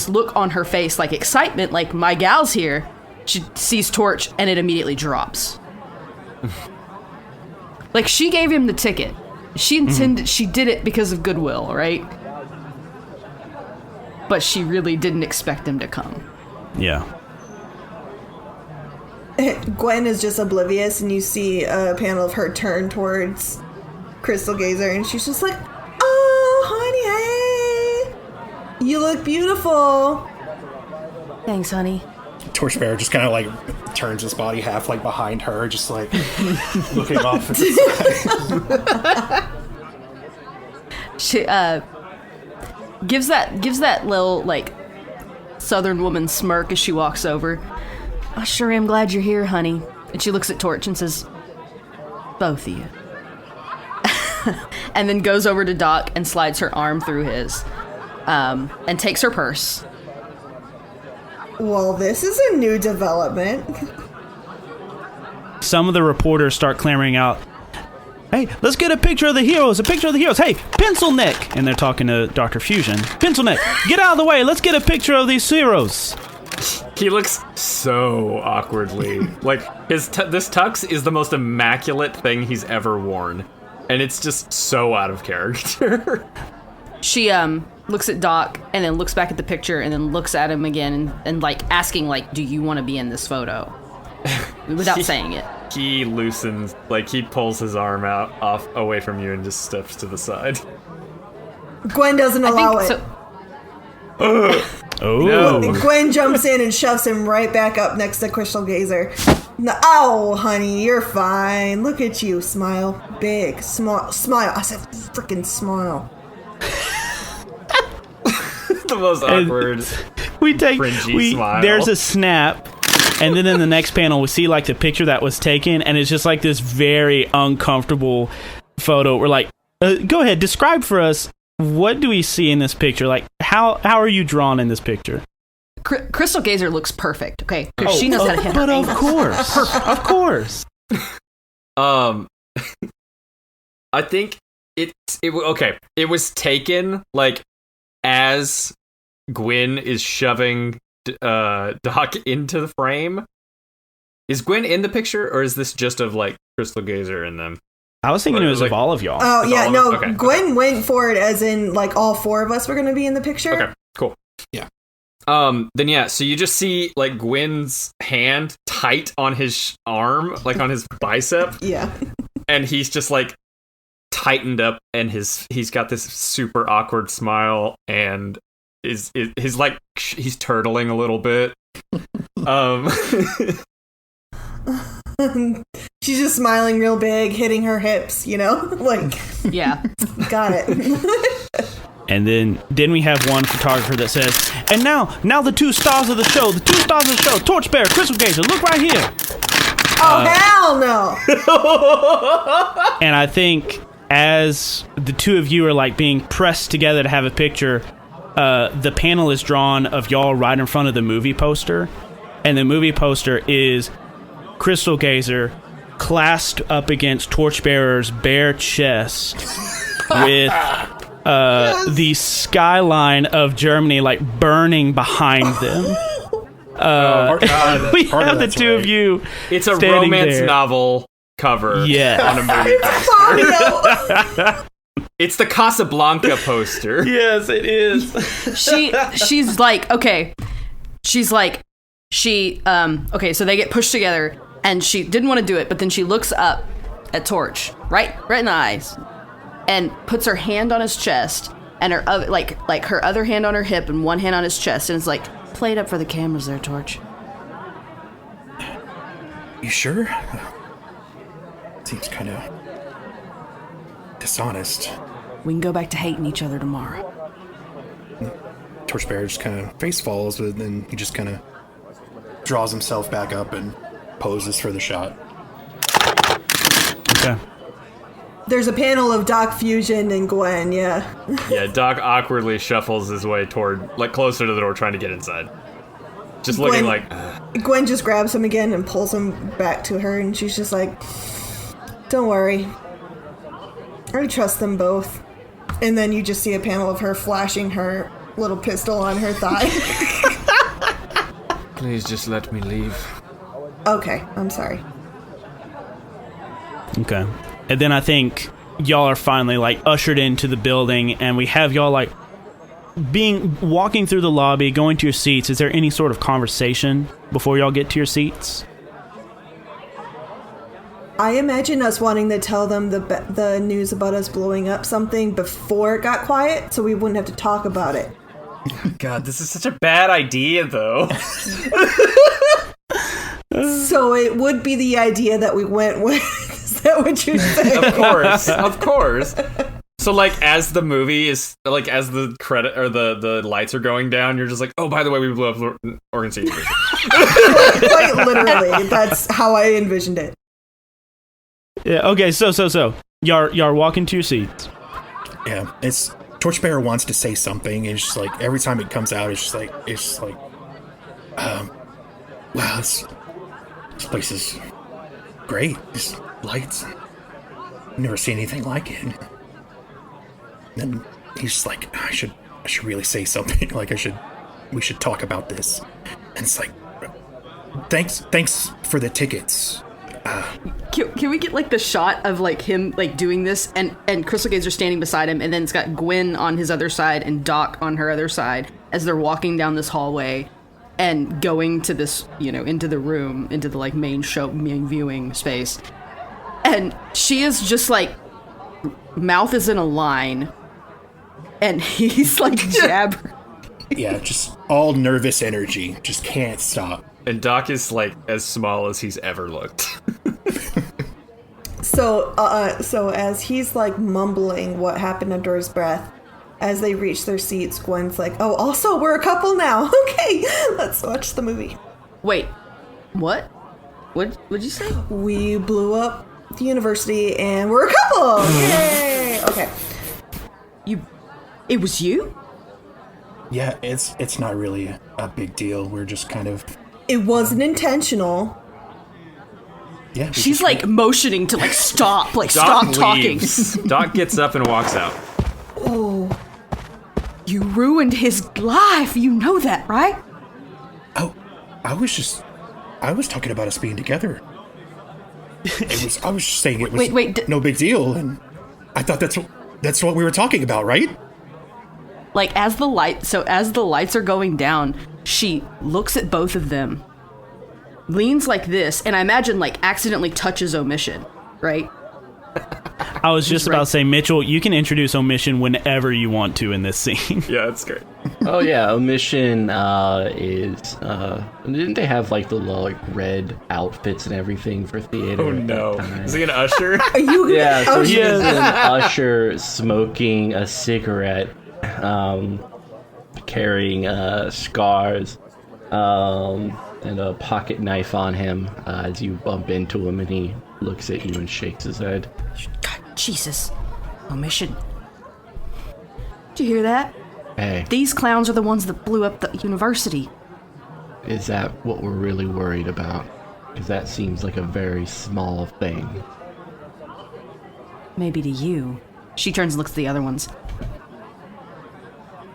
look on her face, like excitement, like my gal's here. She sees Torch, and it immediately drops. Like, she gave him the ticket. She intended, she did it because of goodwill, right? But she really didn't expect him to come. Yeah. Gwen is just oblivious, and you see a panel of her turn towards Crystal Geyser, and she's just like, "Oh, honey, hey, you look beautiful." Thanks, honey. Torchbearer just kind of like turns his body half like behind her, just like looking off at the side. She gives that little like Southern woman smirk as she walks over. I sure am glad you're here, honey. And she looks at Torch and says, "Both of you." And then goes over to Doc and slides her arm through his, and takes her purse. Well, this is a new development. Some of the reporters start clamoring out, "Hey, let's get a picture of the heroes, a picture of the heroes. Hey, Pencil Neck!" And they're talking to Dr. Fusion. "Pencil Neck, get out of the way. Let's get a picture of these heroes." He looks so awkwardly. Like, this tux is the most immaculate thing he's ever worn. And it's just so out of character. She looks at Doc and then looks back at the picture and then looks at him again and like asking like, "Do you want to be in this photo?" Without saying it. He loosens, like he pulls his arm off away from you and just steps to the side. Gwen doesn't allow it. Oh. No. Gwen jumps in and shoves him right back up next to Crystal Geyser. No, oh, honey, you're fine. Look at you. Smile. Big. Smile. I said freaking smile. The most awkward, cringy smile. There's a snap, and then in the next panel we see like the picture that was taken, and it's just like this very uncomfortable photo. We're like, go ahead, describe for us, what do we see in this picture? Like, how are you drawn in this picture? Crystal Geyser looks perfect, okay? Because she knows how to hit her angles. Of course. Perfect. Of course. I think it was taken like as Gwen is shoving Doc into the frame. Is Gwen in the picture, or is this just of like Crystal Geyser and them? I was thinking it was like, of all of y'all. Oh yeah, no. Okay, Gwen went for it as in like all four of us were going to be in the picture. Okay, cool. Yeah. Then yeah, so you just see like Gwen's hand tight on his arm, like on his bicep. Yeah. And he's just like tightened up, and he's got this super awkward smile, and he's like he's turtling a little bit. She's just smiling real big, hitting her hips, you know? Like, yeah. Got it. And then we have one photographer that says, "And now the two stars of the show, Torchbearer, Crystal Geyser, look right here." Oh, hell no. And I think as the two of you are like being pressed together to have a picture, the panel is drawn of y'all right in front of the movie poster. And the movie poster is Crystal Geyser clasped up against Torchbearer's bare chest with the skyline of Germany like burning behind them. We have the two of you. It's a romance novel cover on a movie poster. It's the Casablanca poster. Yes, it is. She's like, okay. Okay, so they get pushed together, and she didn't want to do it, but then she looks up at Torch, right in the eyes, and puts her hand on his chest, and her other, like her other hand on her hip, and one hand on his chest, and it's like, play it up for the cameras there, Torch. You sure? Seems kind of dishonest. We can go back to hating each other tomorrow. Torchbearer just kind of face falls, but then he just kind of draws himself back up and poses for the shot. Okay. There's a panel of Doc Fusion and Gwen, yeah. Yeah, Doc awkwardly shuffles his way toward, like, closer to the door, trying to get inside. Just looking like... Gwen just grabs him again and pulls him back to her, and she's just like, "Don't worry. I trust them both." And then you just see a panel of her flashing her little pistol on her thigh. Please just let me leave. Okay, I'm sorry. Okay. And then I think y'all are finally like ushered into the building, and we have y'all like walking through the lobby, going to your seats. Is there any sort of conversation before y'all get to your seats? I imagine us wanting to tell them the news about us blowing up something before it got quiet, so we wouldn't have to talk about it. God, this is such a bad idea, though. So it would be the idea that we went with. Is that what you're saying? Of course. So, like, as the movie is, like, as the credit or the lights are going down, you're just like, oh, by the way, we blew up Oregon City. Quite literally, that's how I envisioned it. Yeah. Okay. So, y'all walking to your seats. Yeah. It's Torchbearer wants to say something, and it's just like every time it comes out, it's just like, wow, this place is great. This lights, I've never seen anything like it. And he's just like, I should really say something. Like we should talk about this. And it's like, thanks for the tickets. Can we get like the shot of like him like doing this and Crystal Gazer standing beside him, and then it's got Gwen on his other side and Doc on her other side as they're walking down this hallway and going to this, into the room, into the like main viewing space. And she is just like, mouth is in a line, and he's like jabbering. Yeah, just all nervous energy, just can't stop. And Doc is like as small as he's ever looked. So as he's like mumbling what happened under his breath, as they reach their seats, Gwen's like, "Oh, also we're a couple now. Okay, let's watch the movie." Wait, what? What'd you say? We blew up the university and we're a couple. Yay! Okay. It was you? Yeah, it's not really a big deal. We're just kind of. It wasn't intentional. Yeah. She's like motioning to like stop, like Doc stop leaves. talking. Doc gets up and walks out. Oh, you ruined his life. You know that, right? Oh, I was talking about us being together. I was just saying it was no big deal, and I thought that's what we were talking about, right? Like as the lights are going down, she looks at both of them, leans like this, and I imagine like accidentally touches Omission, right? I was just about to say, Mitchell, you can introduce Omission whenever you want to in this scene. Yeah, that's great. Oh yeah, Omission is didn't they have like the like red outfits and everything for theater? Oh no, is he an usher? Are you? Yeah, so he is an usher smoking a cigarette, carrying scars, and a pocket knife on him as you bump into him, and he looks at you and shakes his head. God, Jesus. Omission. Did you hear that? Hey. These clowns are the ones that blew up the university. Is that what we're really worried about? Because that seems like a very small thing. Maybe to you. She turns and looks at the other ones.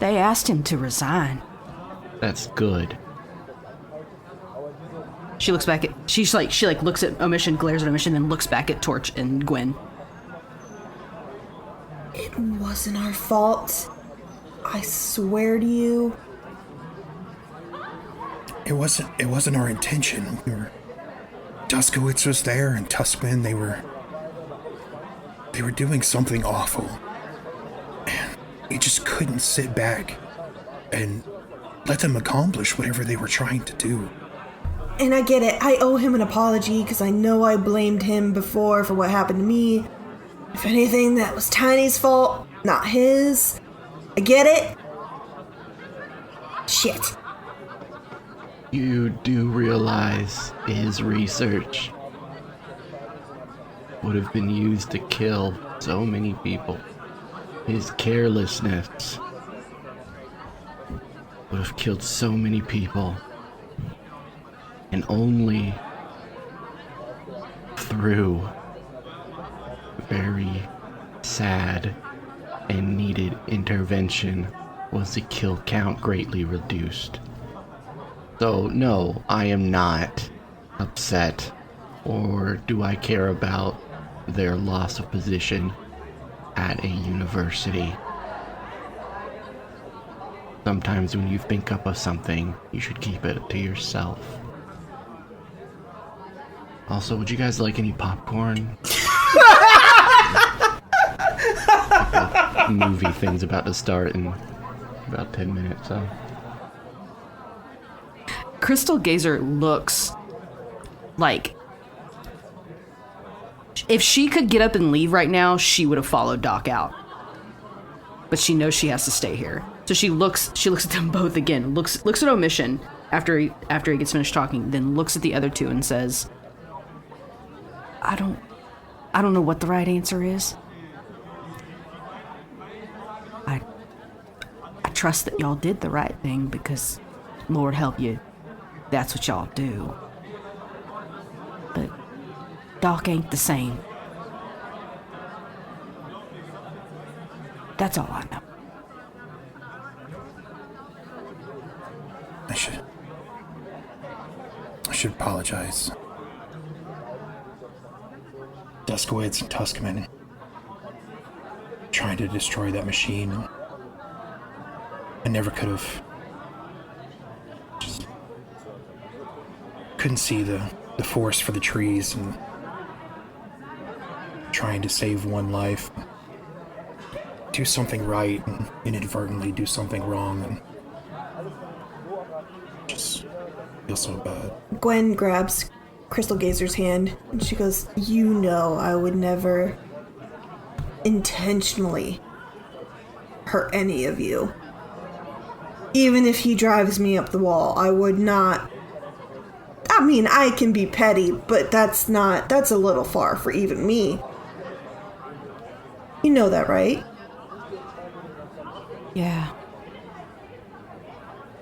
They asked him to resign. That's good. She looks back at... She looks at Omission, glares at Omission, then looks back at Torch and Gwen. It wasn't our fault. I swear to you. It wasn't our intention. Duskowitz was there, and Tuskman, they were doing something awful. And we just couldn't sit back and let them accomplish whatever they were trying to do. And I get it. I owe him an apology because I know I blamed him before for what happened to me. If anything, that was Tiny's fault, not his. I get it. Shit. You do realize his research would have been used to kill so many people. His carelessness would have killed so many people. And only through very sad and needed intervention was the kill count greatly reduced. So no, I am not upset, or do I care about their loss of position at a university. Sometimes when you think up of something, you should keep it to yourself. Also, would you guys like any popcorn? Movie thing's about to start in about 10 minutes, so. Crystal Geyser looks like if she could get up and leave right now, she would have followed Doc out. But she knows she has to stay here. So she looks at them both again, looks at Omission after he gets finished talking, then looks at the other two and says, I don't know what the right answer is. I trust that y'all did the right thing because, Lord help you, that's what y'all do. But Doc ain't the same. That's all I know. I should apologize. Duskowitz and Tuskman trying to destroy that machine. I never could have. Just couldn't see the forest for the trees and trying to save one life. Do something right and inadvertently do something wrong and just feel so bad. Gwen grabs Crystal Geyser's hand and she goes, you know I would never intentionally hurt any of you. Even if he drives me up the wall, I would not. I mean, I can be petty, but that's a little far for even me. You know that, right? Yeah.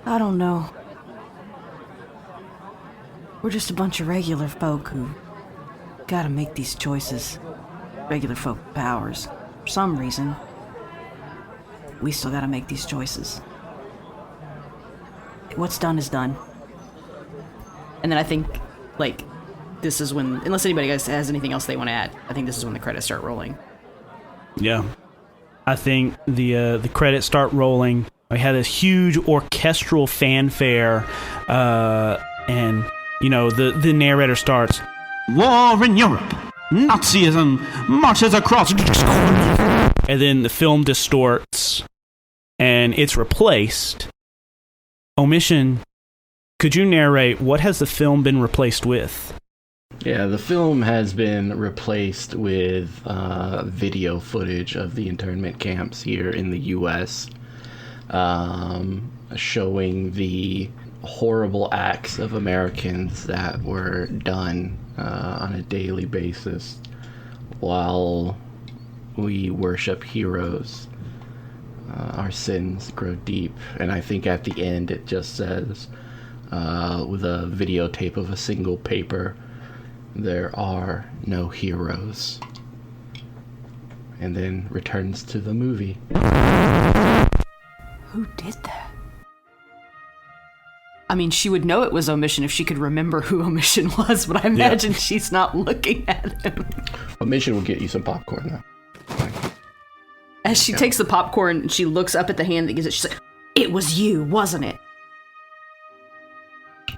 I don't know. We're just a bunch of regular folk who gotta make these choices. Regular folk with powers. For some reason, we still gotta make these choices. What's done is done. And then I think, like, this is when, unless anybody else has anything else they want to add, I think this is when the credits start rolling. Yeah. I think the credits start rolling. We had this huge orchestral fanfare, and, you know, the narrator starts, War in Europe. Nazism marches across. And then the film distorts, and it's replaced. Omission, could you narrate what has the film been replaced with? Yeah, the film has been replaced with video footage of the internment camps here in the U.S., showing the horrible acts of Americans that were done on a daily basis while we worship heroes. Our sins grow deep, and I think at the end it just says, with a videotape of a single paper, there are no heroes. And then returns to the movie. Who did that? I mean, she would know it was Omission if she could remember who Omission was, but I imagine she's not looking at him. Omission will get you some popcorn, though. As she takes the popcorn and she looks up at the hand that gives it, she's like, it was you, wasn't it?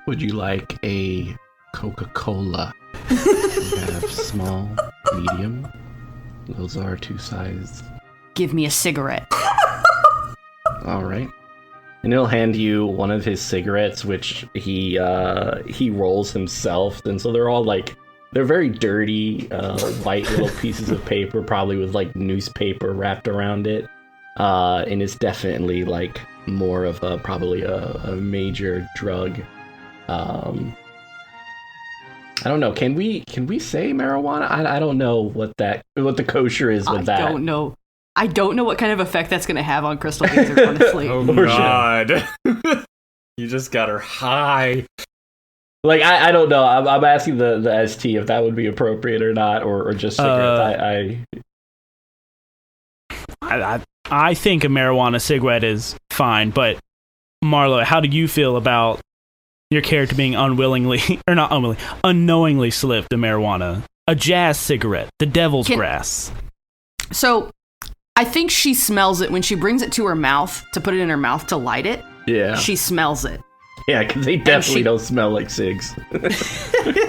Would you like a Coca-Cola? We have small, medium. Those are two sizes. Give me a cigarette. All right. And he'll hand you one of his cigarettes, which he rolls himself. And so they're all like, they're very dirty, white little pieces of paper, probably with like newspaper wrapped around it. And it's definitely like more of probably a major drug. I don't know. Can we say marijuana? I don't know what the kosher is with that. I don't know. I don't know what kind of effect that's going to have on Crystal Geyser, honestly. Oh, God. You just got her high. Like, I don't know. I'm asking the ST if that would be appropriate or not, or just cigarettes. I think a marijuana cigarette is fine, but Marlo, how do you feel about your character being unknowingly slipped a marijuana? A jazz cigarette, the devil's grass. So, I think she smells it when she brings it to her mouth to put it in her mouth to light it. Yeah. She smells it. Yeah, because they definitely don't smell like cigs.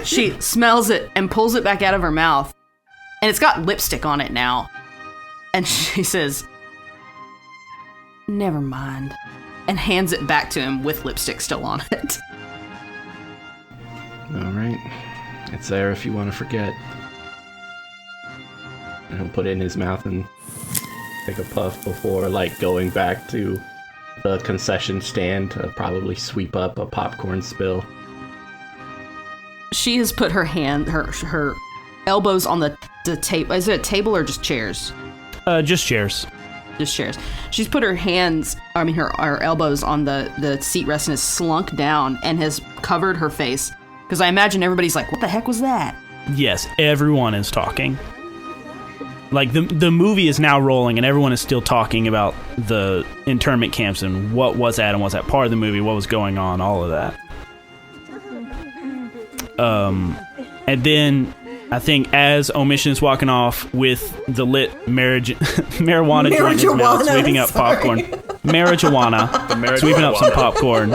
She smells it and pulls it back out of her mouth. And it's got lipstick on it now. And she says, "Never mind." And hands it back to him with lipstick still on it. All right. It's there if you want to forget. And he'll put it in his mouth and take a puff before, like, going back to the concession stand to probably sweep up a popcorn spill. She has put her elbows on the table. Is it a table or just chairs? Just chairs. Just chairs. She's put her elbows on the seat rest and has slunk down and has covered her face. Because I imagine everybody's like, what the heck was that? Yes, everyone is talking. Like, the movie is now rolling, and everyone is still talking about the internment camps and what was that, and was that part of the movie, what was going on, all of that. And then, I think, as Omission is walking off with the lit marijuana joint in his mouth, sweeping up popcorn. Marijuana. Sweeping up some popcorn.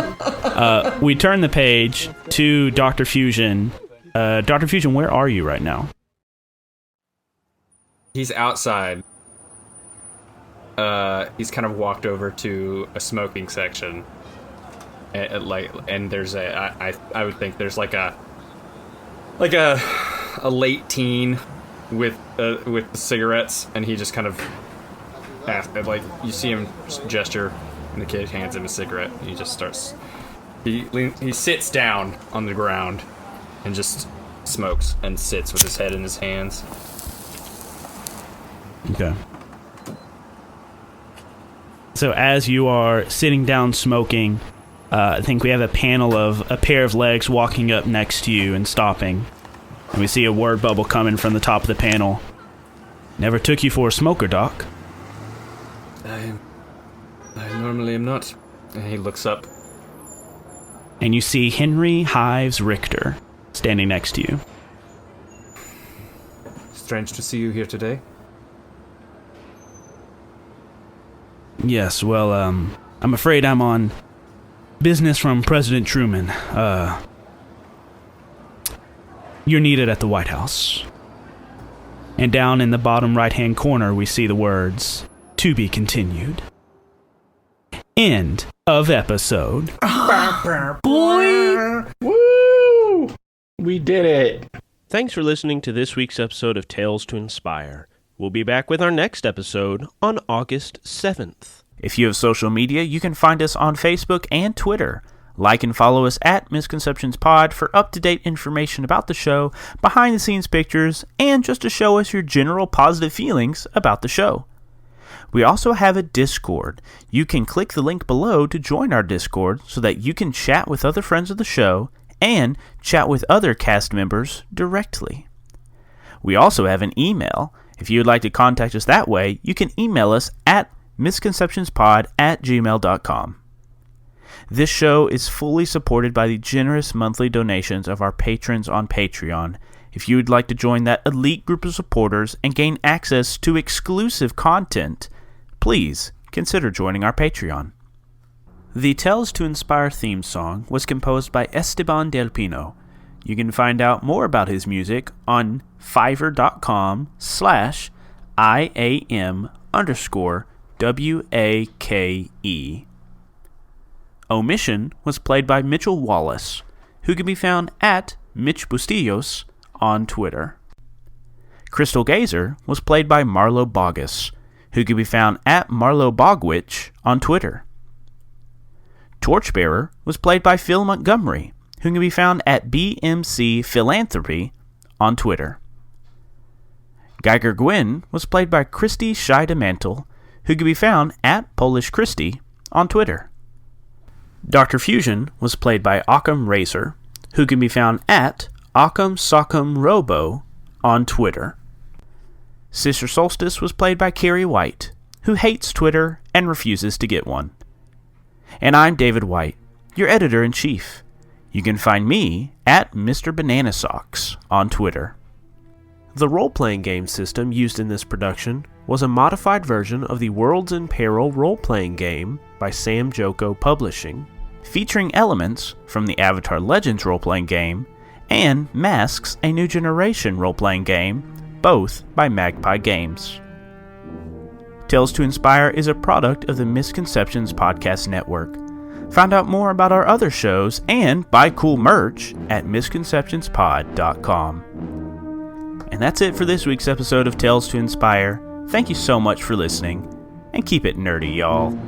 We turn the page to Dr. Fusion. Dr. Fusion, where are you right now? He's outside. He's kind of walked over to a smoking section, and there's I would think there's like a late teen with the cigarettes, and he just kind of you see him gesture, and the kid hands him a cigarette, and he just starts. He sits down on the ground, and just smokes and sits with his head in his hands. Okay. So as you are sitting down smoking, I think we have a panel of a pair of legs walking up next to you and stopping. And we see a word bubble coming from the top of the panel. "Never took you for a smoker, Doc." I normally am not. And he looks up. And you see Henry Hives Richter standing next to you. Strange to see you here today. Yes, well, I'm afraid I'm on business from President Truman. You're needed at the White House. And down in the bottom right-hand corner, we see the words, "To be continued." End of episode. Boy! Woo! We did it! Thanks for listening to this week's episode of Tales to Inspire. We'll be back with our next episode on August 7th. If you have social media, you can find us on Facebook and Twitter. Like and follow us at Misconceptions Pod for up-to-date information about the show, behind-the-scenes pictures, and just to show us your general positive feelings about the show. We also have a Discord. You can click the link below to join our Discord so that you can chat with other friends of the show and chat with other cast members directly. We also have an email. If you would like to contact us that way, you can email us at misconceptionspod@gmail.com. This show is fully supported by the generous monthly donations of our patrons on Patreon. If you would like to join that elite group of supporters and gain access to exclusive content, please consider joining our Patreon. The Tales to Inspire theme song was composed by Esteban Del Pino. You can find out more about his music on fiverr.com/IAM_WAKE. Omission was played by Mitchell Wallace, who can be found at Mitch Bustillos on Twitter. Crystal Geiger was played by Marlo Bogus, who can be found at Marlo Bogwitch on Twitter. Torchbearer was played by Phil Montgomery, who can be found at BMC Philanthropy on Twitter. Geiger Gwen was played by Kristie Scheidemantel, who can be found at Polish Kristie on Twitter. Dr. Fusion was played by Occam Racer, who can be found at Occam Soccam Robo on Twitter. Sister Solstice was played by Kari White, who hates Twitter and refuses to get one. And I'm David White, your editor-in-chief. You can find me at Mr. Banana Socks on Twitter. The role-playing game system used in this production was a modified version of the Worlds in Peril role-playing game by Sam Joko Publishing, featuring elements from the Avatar Legends role-playing game and Masks, a New Generation role-playing game, both by Magpie Games. Tales to Inspire is a product of the Misconceptions Podcast Network. Find out more about our other shows and buy cool merch at misconceptionspod.com. And that's it for this week's episode of Tales to Inspire. Thank you so much for listening, and keep it nerdy, y'all.